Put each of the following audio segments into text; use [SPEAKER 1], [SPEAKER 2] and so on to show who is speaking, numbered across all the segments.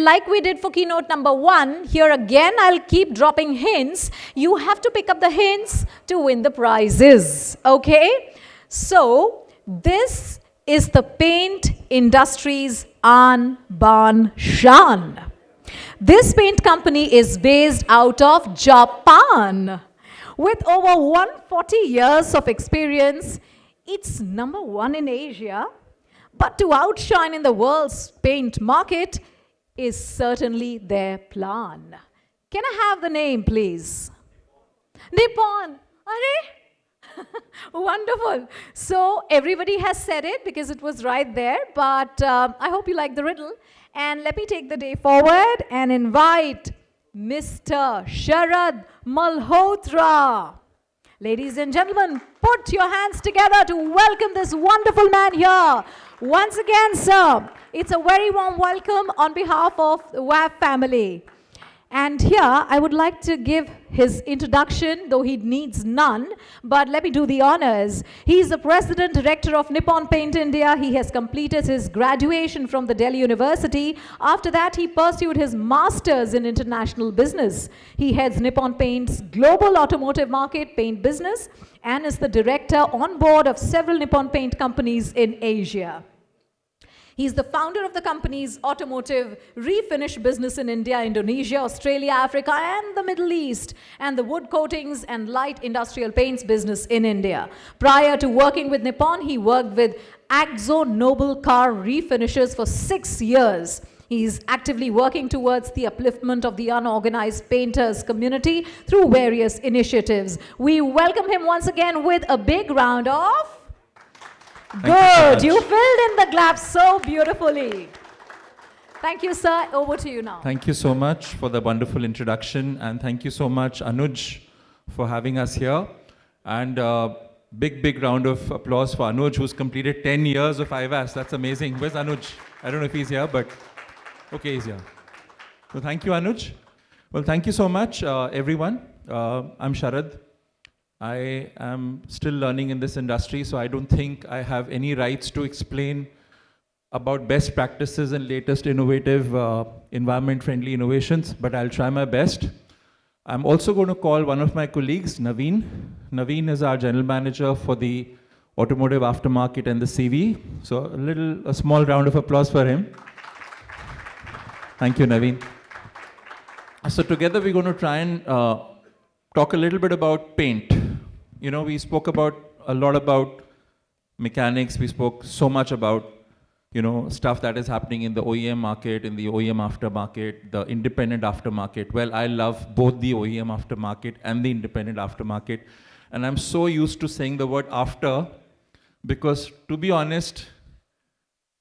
[SPEAKER 1] And like we did for keynote number 1, here again I'll keep dropping hints. You have to pick up the hints to win the prizes. Okay? So, this is the paint industry's An Ban Shan. This paint company is based out of Japan. With over 140 years of experience, it's number 1 in Asia. But to outshine in the world's paint market is certainly their plan. Can I have the name, please? Nippon. Are Wonderful. So everybody has said it because it was right there, but I hope you like the riddle. And let me take the day forward and invite Mr. Sharad Malhotra. Ladies and gentlemen, put your hands together to welcome this wonderful man here. Once again, sir, it's a very warm welcome on behalf of the WAF family. And here, I would like to give his introduction, though he needs none, but let me do the honors. He is the President Director of Nippon Paint India. He has completed his graduation from the Delhi University. After that, he pursued his Masters in International Business. He heads Nippon Paint's global automotive market paint business and is the director on board of several Nippon Paint companies in Asia. He's the founder of the company's automotive refinish business in India, Indonesia, Australia, Africa, and the Middle East, and the wood coatings and light industrial paints business in India. Prior to working with Nippon, he worked with Akzo Nobel Car Refinishes for 6 years. He's actively working towards the upliftment of the unorganized painters community through various initiatives. We welcome him once again with a big round of... Good. You filled in the gaps so beautifufully. Thank you, sir. Over to you now.
[SPEAKER 2] Thank you so much for the wonderful introduction. And thank you so much, Anuj, for having us here. And big round of applause for Anuj, who's completed 10 years of IVASS. That's amazing. Where's Anuj? I don't know if he's here, but okay, he's here. So thank you, Anuj. Well, thank you so much, everyone. I'm Sharad. I am still learning in this industry, so I don't think I have any rights to explain about best practices and latest innovative environment-friendly innovations, but I'll try my best. I'm also going to call one of my colleagues, Naveen. Naveen is our general manager for the automotive aftermarket and the CV. So a small round of applause for him. Thank you, Naveen. So together we're going to try and talk a little bit about paint. You know, we spoke a lot about mechanics. We spoke so much about, you know, stuff that is happening in the OEM market, in the OEM aftermarket, the independent aftermarket. Well, I love both the OEM aftermarket and the independent aftermarket. And I'm so used to saying the word after because, to be honest,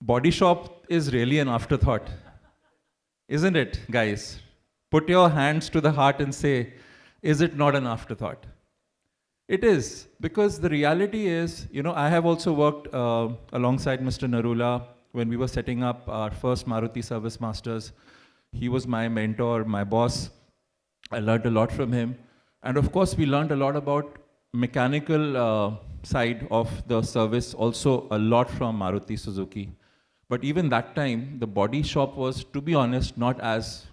[SPEAKER 2] body shop is really an afterthought. Isn't it, guys? Put your hands to the heart and say, is it not an afterthought? It is, because the reality is, you know, I have also worked alongside Mr. Narula when we were setting up our first Maruti Service Masters. He was my mentor, my boss. I learned a lot from him. And of course, we learned a lot about mechanical side of the service, also a lot from Maruti Suzuki. But even that time, the body shop was, to be honest, not as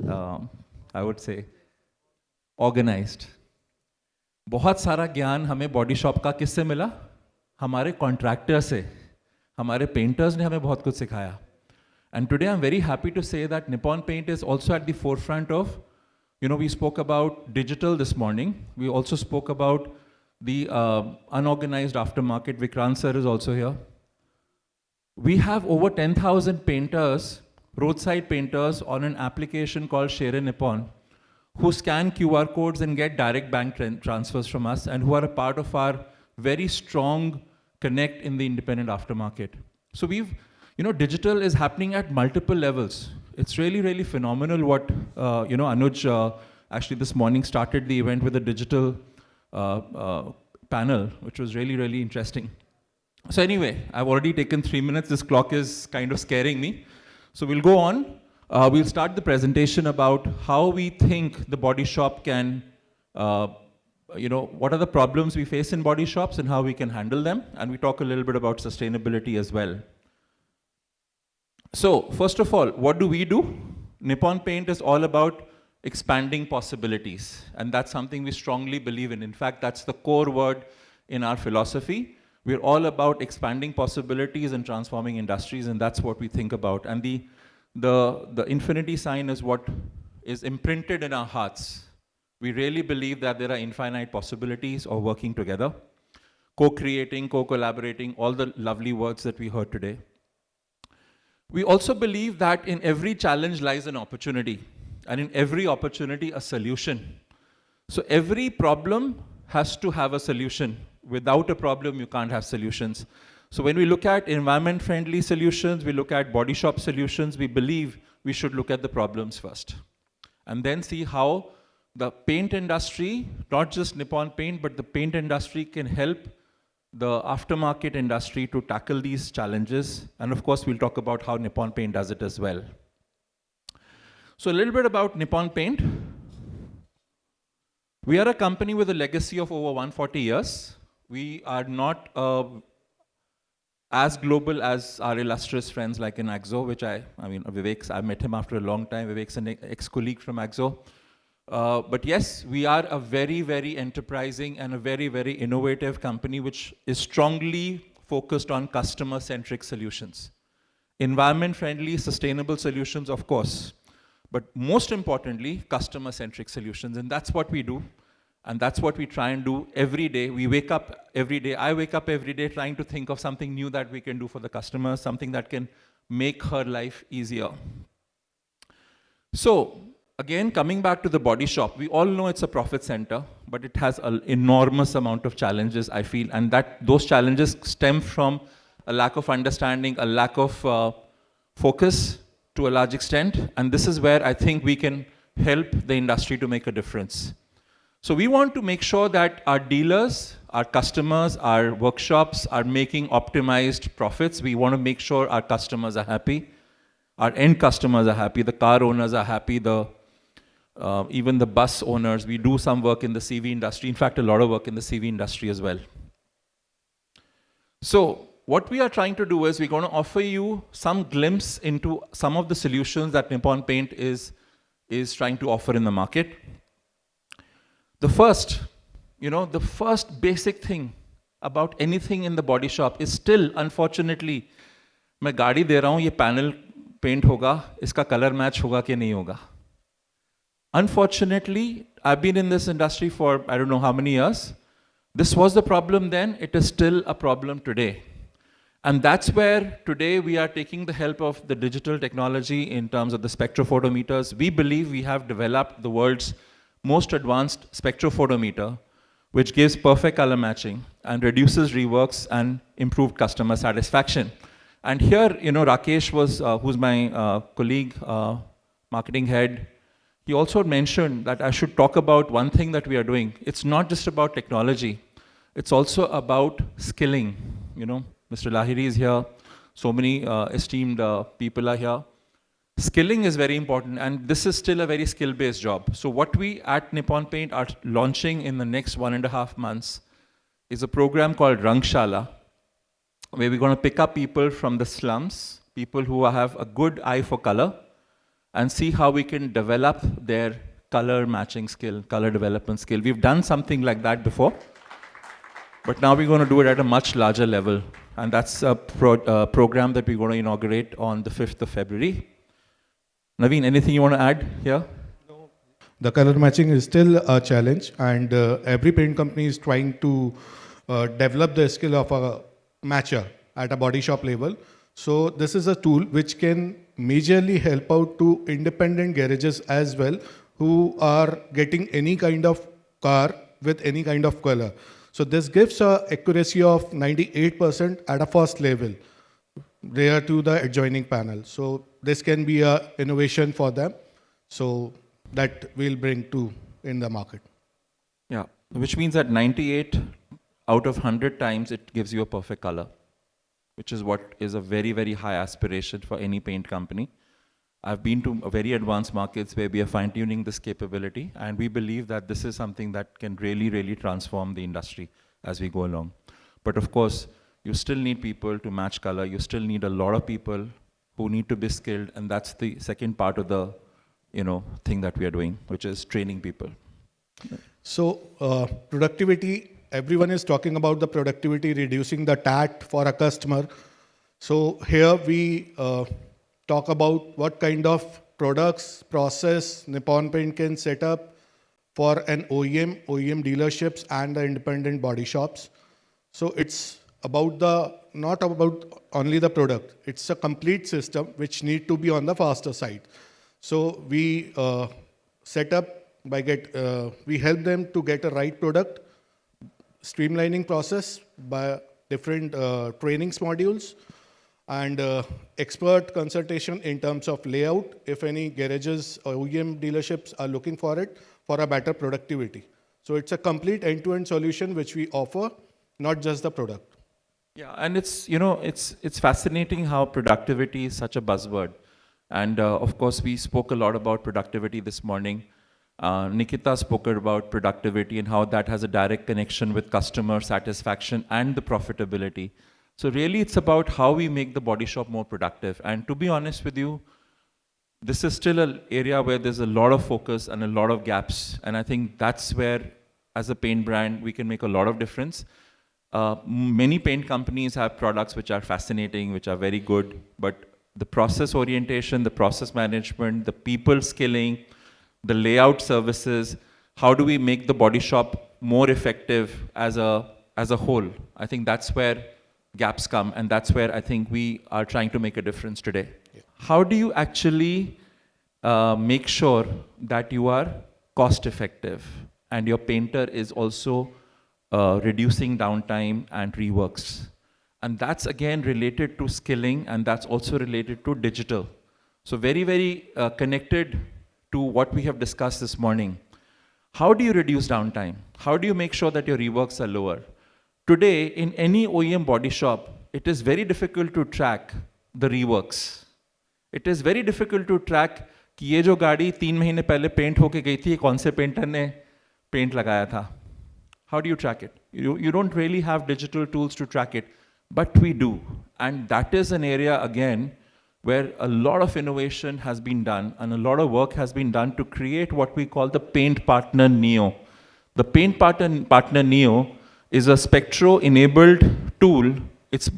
[SPEAKER 2] I would say, organized. बहुत सारा ज्ञान हमें body shop का किससे मिला? हमारे contractor से, हमारे पेंटर्स ने हमें बहुत कुछ सिखाया. And today I'm very happy to say that Nippon Paint is also at the forefront of, you know, we spoke about digital this morning. We also spoke about the unorganized aftermarket. Vikrant sir is also here. We have over 10,000 painters, roadside painters, on an application called Share Nippon, who scan QR codes and get direct bank transfers from us, and who are a part of our very strong connect in the independent aftermarket. So we've, you know, digital is happening at multiple levels. It's really phenomenal what, you know, Anuj actually this morning started the event with a digital panel, which was really interesting. So anyway, I've already taken 3 minutes. This clock is kind of scaring me. So we'll go on. We'll start the presentation about how we think the body shop can, you know, what are the problems we face in body shops and how we can handle them. And we talk a little bit about sustainability as well. So, first of all, what do we do? Nippon Paint is all about expanding possibilities. And that's something we strongly believe in. In fact, that's the core word in our philosophy. We're all about expanding possibilities and transforming industries, and that's what we think about. And the infinity sign is what is imprinted in our hearts. We really believe that there are infinite possibilities of working together, co-creating, co-collaborating, all the lovely words that we heard today. We also believe that in every challenge lies an opportunity, and in every opportunity, a solution. So every problem has to have a solution. Without a problem, you can't have solutions. So when we look at environment-friendly solutions, we look at body shop solutions, we believe we should look at the problems first. And then see how the paint industry, not just Nippon Paint, but the paint industry can help the aftermarket industry to tackle these challenges. And of course, we'll talk about how Nippon Paint does it as well. So a little bit about Nippon Paint. We are a company with a legacy of over 140 years. We are not as global as our illustrious friends like in Akzo, which I mean, Vivek, I met him after a long time. Vivek's an ex-colleague from Akzo. But yes, we are a very, very enterprising and a very, very innovative company which is strongly focused on customer-centric solutions. Environment-friendly, sustainable solutions, of course. But most importantly, customer-centric solutions. And that's what we do. And that's what we try and do every day. We wake up every day. I wake up every day trying to think of something new that we can do for the customer, something that can make her life easier. So, again, coming back to the body shop, we all know it's a profit center, but it has an enormous amount of challenges, I feel, and those challenges stem from a lack of understanding, a lack of focus to a large extent, and this is where I think we can help the industry to make a difference. So we want to make sure that our dealers, our customers, our workshops are making optimized profits. We want to make sure our customers are happy, our end customers are happy, the car owners are happy, even the bus owners. We do some work in the CV industry, in fact, a lot of work in the CV industry as well. So what we are trying to do is we're going to offer you some glimpse into some of the solutions that Nippon Paint is trying to offer in the market. The first basic thing about anything in the body shop is still, unfortunately, मैं गाड़ी दे रहा हूँ, ये panel paint होगा, इसका color match होगा कि नहीं होगा. Unfortunately, I've been in this industry for I don't know how many years. This was the problem then, it is still a problem today. And that's where today we are taking the help of the digital technology in terms of the spectrophotometers. We believe we have developed the world's most advanced spectrophotometer, which gives perfect color matching and reduces reworks and improved customer satisfaction. And here, Rakesh was, who's my colleague, marketing head, he also mentioned that I should talk about one thing that we are doing. It's not just about technology. It's also about skilling. Mr. Lahiri is here. So many esteemed people are here. Skilling is very important, and this is still a very skill-based job. So what we at Nippon Paint are launching in the next 1.5 months is a program called Rangshala, where we're going to pick up people from the slums, people who have a good eye for color, and see how we can develop their color matching skill, color development skill. We've done something like that before, but now we're going to do it at a much larger level. And that's a program that we're going to inaugurate on the 5th of February. Naveen, anything you want to add here?
[SPEAKER 3] No. The color matching is still a challenge, and every paint company is trying to develop the skill of a matcher at a body shop level. So this is a tool which can majorly help out to independent garages as well, who are getting any kind of car with any kind of color. So this gives an accuracy of 98% at a first level, prior to the adjoining panel. So this can be an innovation for them. So that we'll bring to in the market.
[SPEAKER 2] Yeah, which means that 98 out of 100 times it gives you a perfect color, which is what is a very, very high aspiration for any paint company. I've been to very advanced markets where we are fine-tuning this capability, and we believe that this is something that can really, really transform the industry as we go along. But of course, you still need people to match color. You still need a lot of people who need to be skilled, and that's the second part of the, thing that we are doing, which is training people.
[SPEAKER 3] So productivity, everyone is talking about the productivity, reducing the TAT for a customer. So here we talk about what kind of products, process Nippon Paint can set up for an OEM dealerships and the independent body shops. So it's about not about only the product, it's a complete system which need to be on the faster side. So we set up we help them to get a right product, streamlining process by different trainings modules, and expert consultation in terms of layout, if any garages or OEM dealerships are looking for it, for a better productivity. So it's a complete end-to-end solution which we offer, not just the product.
[SPEAKER 2] Yeah, and it's fascinating how productivity is such a buzzword. And of course, we spoke a lot about productivity this morning. Nikita spoke about productivity and how that has a direct connection with customer satisfaction and the profitability. So really, it's about how we make the body shop more productive. And to be honest with you, this is still an area where there's a lot of focus and a lot of gaps. And I think that's where, as a paint brand, we can make a lot of difference. Many paint companies have products which are fascinating, which are very good, but the process orientation, the process management, the people skilling, the layout services, how do we make the body shop more effective as a whole? I think that's where gaps come, and that's where I think we are trying to make a difference today. Yeah. How do you actually make sure that you are cost effective and your painter is also reducing downtime and reworks? And that's again related to skilling, and that's also related to digital. So very, very connected to what we have discussed this morning. How do you reduce downtime? How do you make sure that your reworks are lower? Today, in any OEM body shop, it is very difficult to track the reworks. It is very difficult to track कि ये जो गाड़ी 3 महीने पहले paint होके गई थी, कौन से पेंटर ने पेंट लगाया था. How do you track it? You don't really have digital tools to track it, but we do. And that is an area, again, where a lot of innovation has been done and a lot of work has been done to create what we call the Paint Partner Neo. The Paint Partner Neo is a Spectro-enabled tool,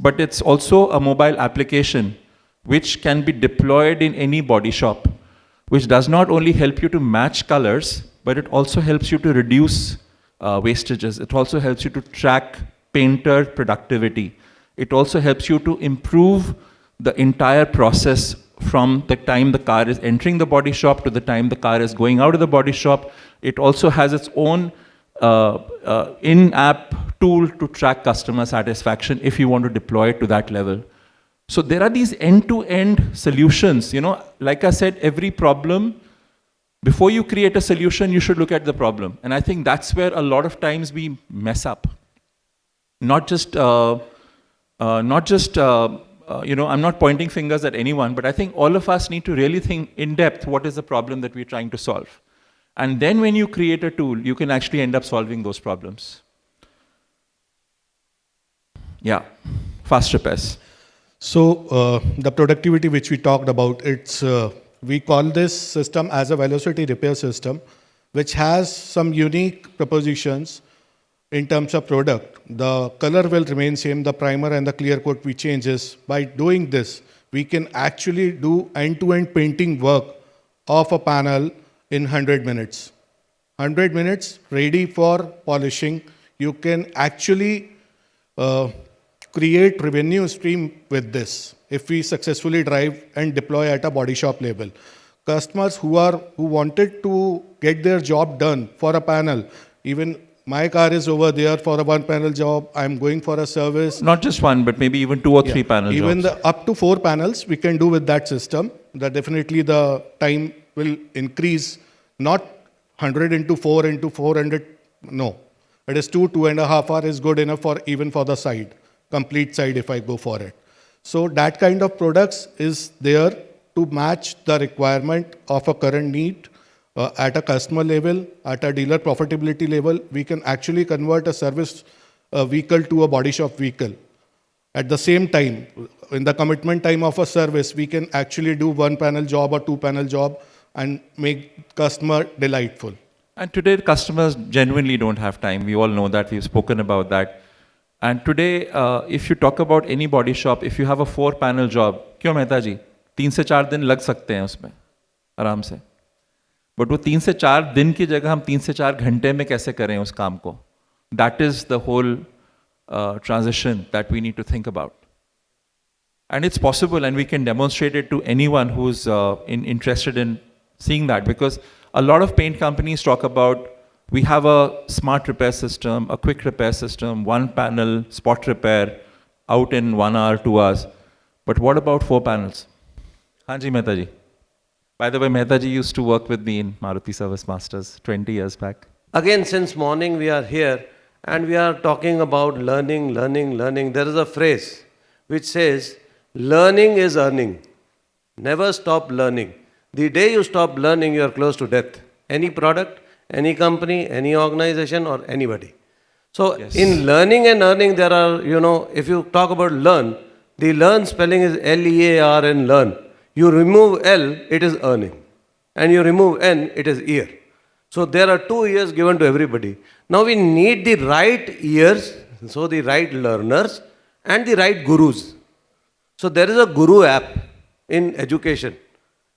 [SPEAKER 2] but it's also a mobile application which can be deployed in any body shop, which does not only help you to match colors, but it also helps you to reduce wastages. It also helps you to track painter productivity. It also helps you to improve the entire process from the time the car is entering the body shop to the time the car is going out of the body shop. It also has its own in-app tool to track customer satisfaction if you want to deploy it to that level. So there are these end-to-end solutions. Like I said, every problem, before you create a solution, you should look at the problem. And I think that's where a lot of times we mess up. I'm not pointing fingers at anyone, but I think all of us need to really think in depth what is the problem that we're trying to solve. And then when you create a tool, you can actually end up solving those problems. Yeah, fast repairs.
[SPEAKER 3] So the productivity which we talked about, we call this system as a velocity repair system, which has some unique propositions in terms of product. The color will remain same, the primer and the clear coat we changes. By doing this, we can actually do end-to-end painting work of a panel in 100 minutes. 100 minutes ready for polishing. You can actually create revenue stream with this if we successfully drive and deploy at a body shop level. Customers who wanted to get their job done for a panel, even my car is over there for a one panel job, I'm going for a service.
[SPEAKER 2] Not just one, but maybe even 2 or 3 panel jobs.
[SPEAKER 3] Even up to 4 panels we can do with that system. That definitely the time will increase, not 100 into 4 into 400, no. It is 2.5 hours is good enough for even for the side, complete side if I go for it. So that kind of products is there to match the requirement of a current need at a customer level, at a dealer profitability level. We can actually convert a service vehicle to a body shop vehicle. At the same time, in the commitment time of a service, we can actually do one panel job or two panel job and make customer delightful.
[SPEAKER 2] And today, customers genuinely don't have time. We all know that. We've spoken about that. And today, if you talk about any body shop, if you have a 4-panel job, क्यों मेहता जी 3 से 4 दिन लग सकते हैं उसमें आराम से. But वो 3 से 4 दिन की जगह हम 3 से 4 घंटे में कैसे करें उस काम को? That is the whole transition that we need to think about. And it's possible, and we can demonstrate it to anyone who's interested in seeing that, because a lot of paint companies talk about, we have a smart repair system, a quick repair system, 1 panel, spot repair, out in 1 hour, 2 hours. But what about 4 panels? Hanji Mehta ji. By the way, Mehta ji used to work with me in Maruti Service Masters 20 years back.
[SPEAKER 4] Again, since morning we are here and we are talking about learning. There is a phrase which says, learning is earning. Never stop learning. The day you stop learning, you are close to death. Any product, any company, any organization, or anybody. So,
[SPEAKER 2] Yes.
[SPEAKER 4] in learning and earning, there are, if you talk about learn, the learn spelling is L-E-A-R-N, learn. You remove L, it is earning. And you remove N, it is ear. So, there are 2 ears given to everybody. Now, we need the right ears, so the right learners, and the right gurus. So, there is a guru app in education.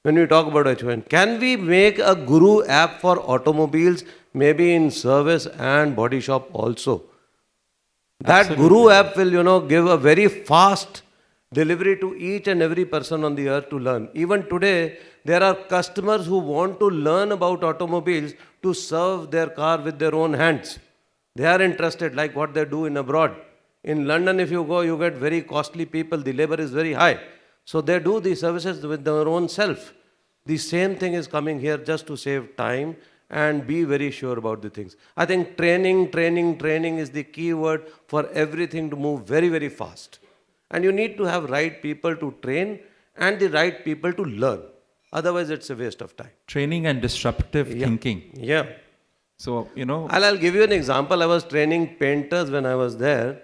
[SPEAKER 4] When we talk about education, can we make a guru app for automobiles, maybe in service and body shop also? That
[SPEAKER 2] Absolutely.
[SPEAKER 4] guru app will, give a very fast delivery to each and every person on the earth to learn. Even today, there are customers who want to learn about automobiles to serve their car with their own hands. They are interested, like what they do in abroad. In London, if you go, you get very costly people. The labor is very high. So they do the services with their own self. The same thing is coming here just to save time and be very sure about the things. I think training is the key word for everything to move very, very fast. And you need to have right people to train and the right people to learn. Otherwise, it's a waste of time.
[SPEAKER 2] Training and disruptive thinking.
[SPEAKER 4] Yeah.
[SPEAKER 2] So,
[SPEAKER 4] I'll give you an example. I was training painters when I was there.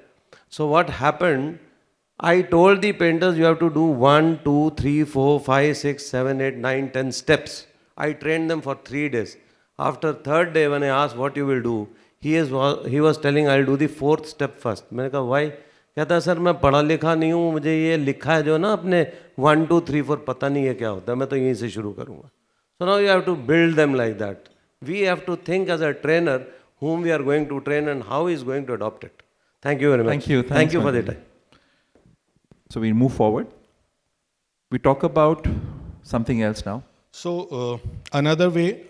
[SPEAKER 4] So what happened, I told the painters you have to do 1, 2, 3, 4, 5, 6, 7, 8, 9, 10 steps. I trained them for 3 days. After 3rd day, when I asked what you will do, he was telling I'll do the 4th step first. मैंने कहा why? कहता sir मैं पढ़ा लिखा नहीं हूँ, मुझे ये लिखा है जो ना अपने 1, 2, 3, 4 पता नहीं है क्या होता है, मैं तो यहीं से शुरू करूँगा. So now you have to build them like that. We have to think as a trainer whom we are going to train and how he is going to adopt it. Thank you very much.
[SPEAKER 2] Thank you.
[SPEAKER 4] Thank
[SPEAKER 2] Thanks,
[SPEAKER 4] you for the
[SPEAKER 2] Madhu.
[SPEAKER 4] time.
[SPEAKER 2] So we move forward. We talk about something else now.
[SPEAKER 3] So another way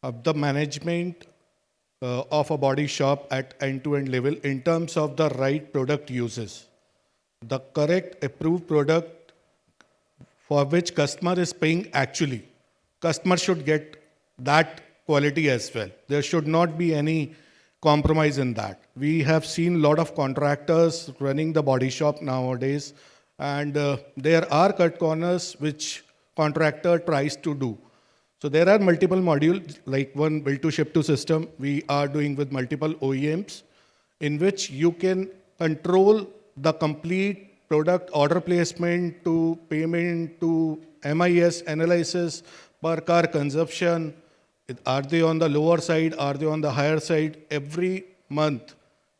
[SPEAKER 3] of the management of a body shop at end-to-end level in terms of the right product uses. The correct approved product for which customer is paying actually. Customer should get that quality as well. There should not be any compromise in that. We have seen a lot of contractors running the body shop nowadays, and there are cut corners which contractor tries to do. So there are multiple modules, like one build to ship to system we are doing with multiple OEMs, in which you can control the complete product order placement to payment to MIS analysis per car consumption. Are they on the lower side? Are they on the higher side? Every month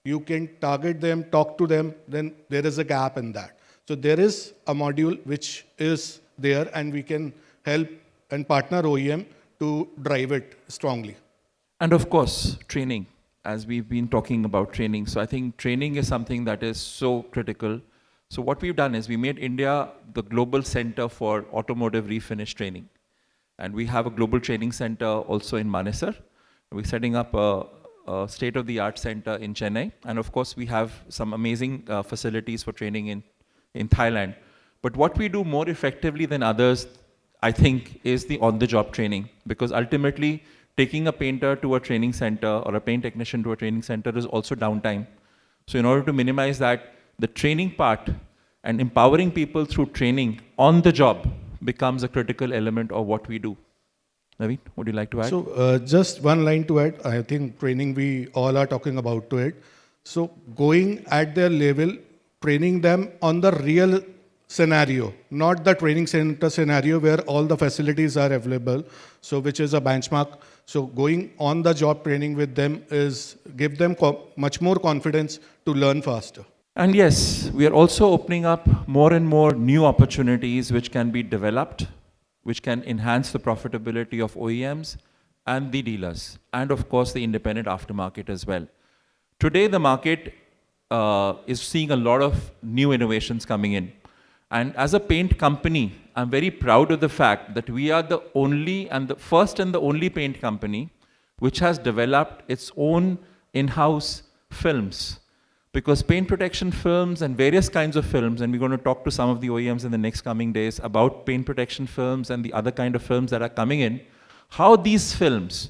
[SPEAKER 3] you can target them, talk to them, then there is a gap in that. So there is a module which is there, and we can help and partner OEM to drive it strongly.
[SPEAKER 2] And of course, training, as we've been talking about training. So I think training is something that is so critical. So what we've done is we made India the global center for automotive refinish training. And we have a global training center also in Manesar. We're setting up a state-of-the-art center in Chennai. And of course, we have some amazing facilities for training in Thailand. But what we do more effectively than others, I think, is the on-the-job training. Because ultimately, taking a painter to a training center or a paint technician to a training center is also downtime. So in order to minimize that, the training part and empowering people through training on the job becomes a critical element of what we do. Naveen, would you like to add?
[SPEAKER 3] So just one line to add. I think training we all are talking about to it. So going at their level, training them on the real scenario, not the training center scenario where all the facilities are available, so which is a benchmark. So going on the job training with them is give them much more confidence to learn faster.
[SPEAKER 2] And yes, we are also opening up more and more new opportunities which can be developed, which can enhance the profitability of OEMs and the dealers, and of course the independent aftermarket as well. Today the market is seeing a lot of new innovations coming in. And as a paint company, I'm very proud of the fact that we are the only and the first and the only paint company which has developed its own in-house films. Because paint protection films and various kinds of films, and we're going to talk to some of the OEMs in the next coming days about paint protection films and the other kind of films that are coming in, how these films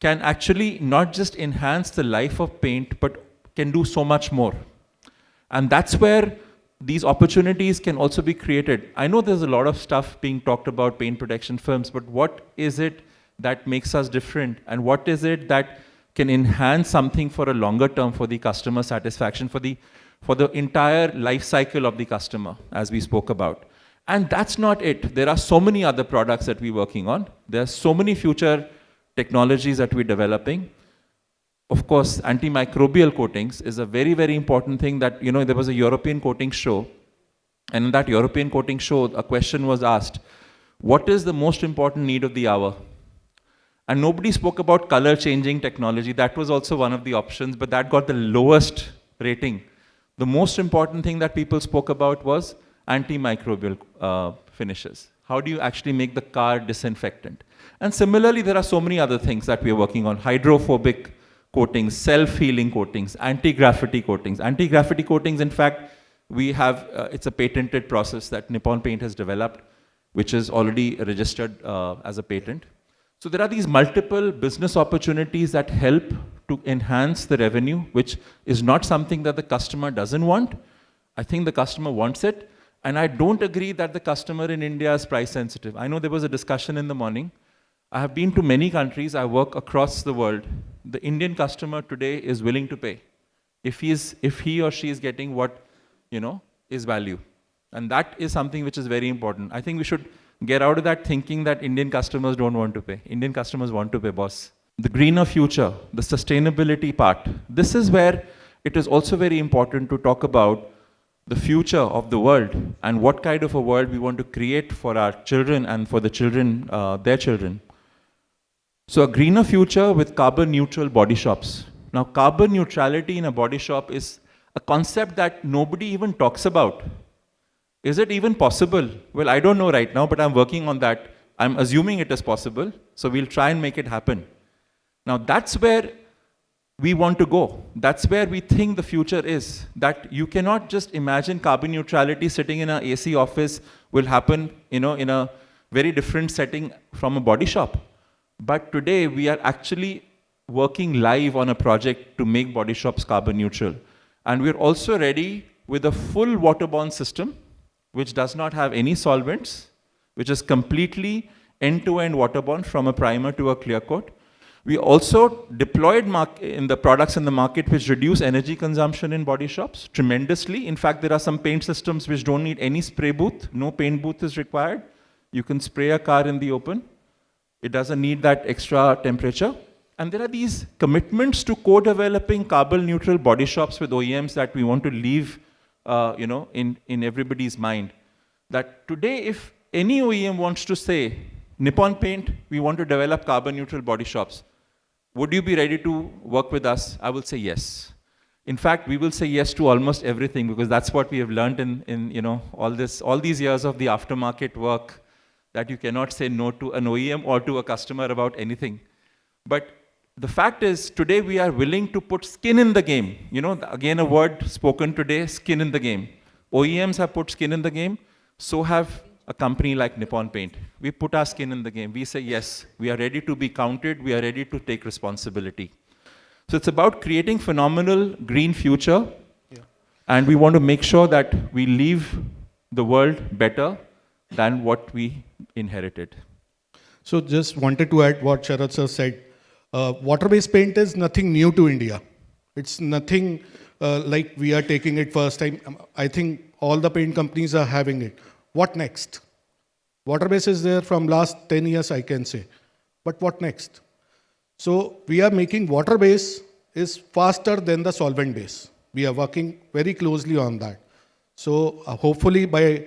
[SPEAKER 2] can actually not just enhance the life of paint, but can do so much more. And that's where these opportunities can also be created. I know there's a lot of stuff being talked about paint protection films, but what is it that makes us different? And what is it that can enhance something for a longer term for the customer satisfaction, for the entire life cycle of the customer, as we spoke about? And that's not it. There are so many other products that we're working on. There are so many future technologies that we're developing. Of course, antimicrobial coatings is a very, very important thing that, there was a European coating show. And in that European coating show, a question was asked, what is the most important need of the hour? And nobody spoke about color changing technology. That was also one of the options, but that got the lowest rating. The most important thing that people spoke about was antimicrobial finishes. How do you actually make the car disinfectant? And similarly, there are so many other things that we are working on. Hydrophobic coatings, self-healing coatings, anti-graffiti coatings. Anti-graffiti coatings, in fact, we have, it's a patented process that Nippon Paint has developed, which is already registered as a patent. So there are these multiple business opportunities that help to enhance the revenue, which is not something that the customer doesn't want. I think the customer wants it. And I don't agree that the customer in India is price sensitive. I know there was a discussion in the morning. I have been to many countries. I work across the world. The Indian customer today is willing to pay if he or she is getting what, is value. And that is something which is very important. I think we should get out of that thinking that Indian customers don't want to pay. Indian customers want to pay, boss. The greener future, the sustainability part. This is where it is also very important to talk about the future of the world and what kind of a world we want to create for our children and for the children, their children. So a greener future with carbon neutral body shops. Now, carbon neutrality in a body shop is a concept that nobody even talks about. Is it even possible? Well, I don't know right now, but I'm working on that. I'm assuming it is possible, so we'll try and make it happen. Now, that's where we want to go. That's where we think the future is. That you cannot just imagine carbon neutrality sitting in an AC office will happen, in a very different setting from a body shop. But today, we are actually working live on a project to make body shops carbon neutral. And we're also ready with a full waterborne system, which does not have any solvents, which is completely end-to-end waterborne from a primer to a clear coat. We also deployed in the products in the market which reduce energy consumption in body shops tremendously. In fact, there are some paint systems which don't need any spray booth. No paint booth is required. You can spray a car in the open. It doesn't need that extra temperature. And there are these commitments to co-developing carbon neutral body shops with OEMs that we want to leave in everybody's mind. That today, if any OEM wants to say, Nippon Paint, we want to develop carbon neutral body shops, would you be ready to work with us? I will say yes. In fact, we will say yes to almost everything because that's what we have learned in all these years of the aftermarket work, that you cannot say no to an OEM or to a customer about anything. But the fact is, today we are willing to put skin in the game. Again, a word spoken today, skin in the game. OEMs have put skin in the game, so have a company like Nippon Paint. We put our skin in the game. We say, yes, we are ready to be counted. We are ready to take responsibility. So it's about creating phenomenal green future. Yeah. And we want to make sure that we leave the world better than what we inherited.
[SPEAKER 3] So just wanted to add what Sharad sir said. Water-based paint is nothing new to India. It's nothing like we are taking it first time. I think all the paint companies are having it. What next? Waterbased is there from last 10 years, I can say. But what next? So we are making water base is faster than the solvent base. We are working very closely on that. So hopefully by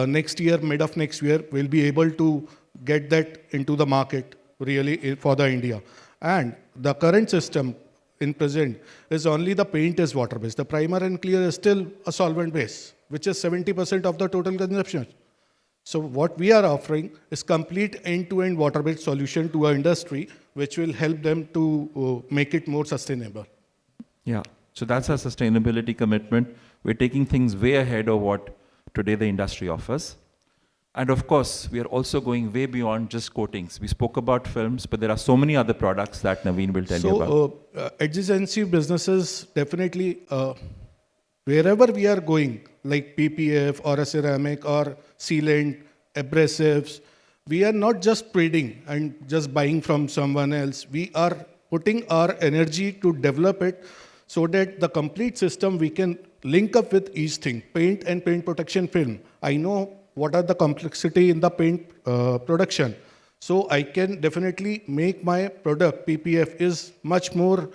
[SPEAKER 3] next year, mid of next year, we'll be able to get that into the market really for the India. And the current system in present is only the paint is water based. The primer and clear is still a solvent base, which is 70% of the total consumption. So what we are offering is complete end-to-end water-based solution to our industry, which will help them to make it more sustainable.
[SPEAKER 2] Yeah, so that's our sustainability commitment. We're taking things way ahead of what today the industry offers. And of course, we are also going way beyond just coatings. We spoke about films, but there are so many other products that Naveen will tell you about.
[SPEAKER 3] So adjacency businesses, definitely, wherever we are going, like PPF or a ceramic or sealant, abrasives, we are not just trading and just buying from someone else. We are putting our energy to develop it so that the complete system we can link up with each thing, paint and paint protection film. I know what are the complexity in the paint production. So I can definitely make my product, PPF, is much more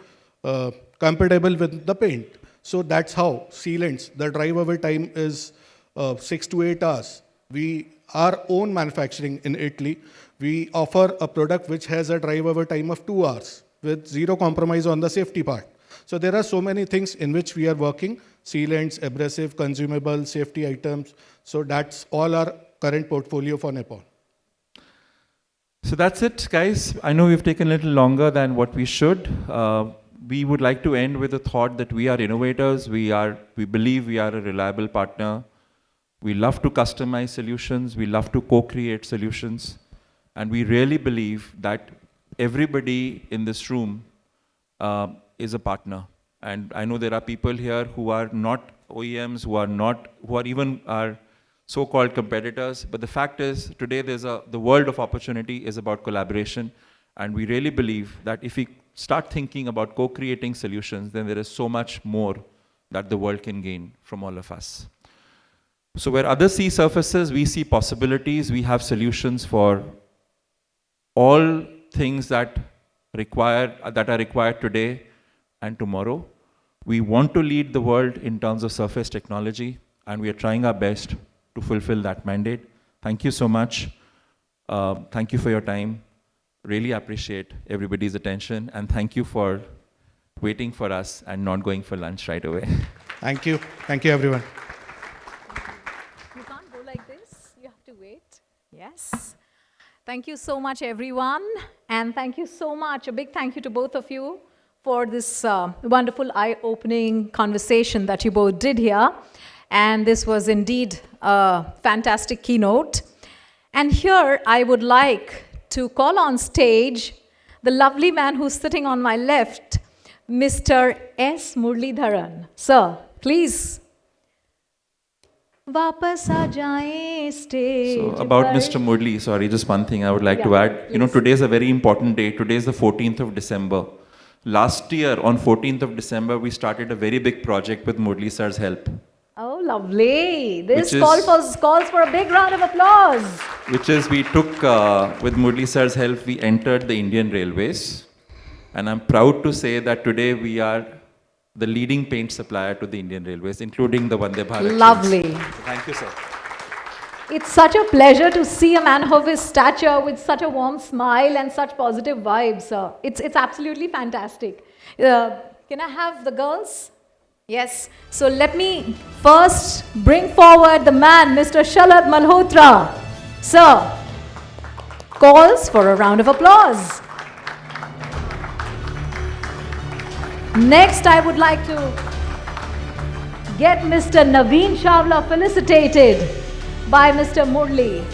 [SPEAKER 3] compatible with the paint. So that's how sealants, the drive over time is 6 to 8 hours. We, our own manufacturing in Italy, we offer a product which has a drive over time of 2 hours with zero compromise on the safety part. So there are so many things in which we are working, sealants, abrasive, consumable, safety items. So that's all our current portfolio for Nippon.
[SPEAKER 2] So that's it, guys. I know we've taken a little longer than what we should. We would like to end with a thought that we are innovators. We believe we are a reliable partner. We love to customize solutions. We love to co-create solutions. And we really believe that everybody in this room is a partner. And I know there are people here who are not OEMs, who are even our so-called competitors. But the fact is, today the world of opportunity is about collaboration. And we really believe that if we start thinking about co-creating solutions, then there is so much more that the world can gain from all of us. So where others see surfaces, we see possibilities. We have solutions for all things that are required today and tomorrow. We want to lead the world in terms of surface technology, and we are trying our best to fulfill that mandate. Thank you so much. Thank you for your time. Really appreciate everybody's attention, and thank you for waiting for us and not going for lunch right away.
[SPEAKER 3] Thank you. Thank you, everyone.
[SPEAKER 1] You can't go like this. You have to wait. Yes. Thank you so much, everyone. And thank you so much. A big thank you to both of you for this wonderful eye-opening conversation that you both did here. And this was indeed a fantastic keynote. And here I would like to call on stage the lovely man who's sitting on my left, Mr. S. Muralidharan. Sir, please. Vapas aa jaye stage.
[SPEAKER 2] So about Mr. Murli, sorry, just one thing I would like to add. You know, today is a very important day. Today is the 14th of December. Last year, on 14th of December, we started a very big project with Murli sir's help.
[SPEAKER 1] Oh, lovely. This calls for a big round of applause.
[SPEAKER 2] Which is, we took, with Murli sir's help, we entered the Indian Railways. And I'm proud to say that today we are the leading paint supplier to the Indian Railways, including the Vande Bharat.
[SPEAKER 1] Lovely.
[SPEAKER 2] So thank you, sir.
[SPEAKER 1] It's such a pleasure to see a man of his stature with such a warm smile and such positive vibes. It's absolutely fantastic. Can I have the girls? Yes. So let me first bring forward the man, Mr. Sharad Malhotra. Sir, calls for a round of applause. Next, I would like to get Mr. Naveen Chawla felicitated by Mr. Murli.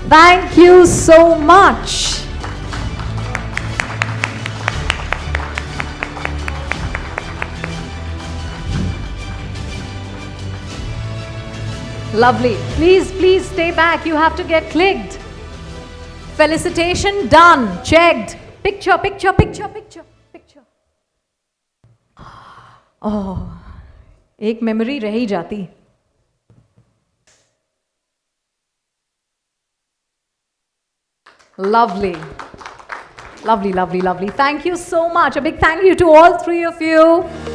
[SPEAKER 1] Thank you so much. Lovely. Please stay back. You have to get clicked. Felicitation done. Checked. Picture. ओह, एक memory रह ही जाती. Lovely. Lovely, lovely, lovely. Thank you so much. A big thank you to all three of you.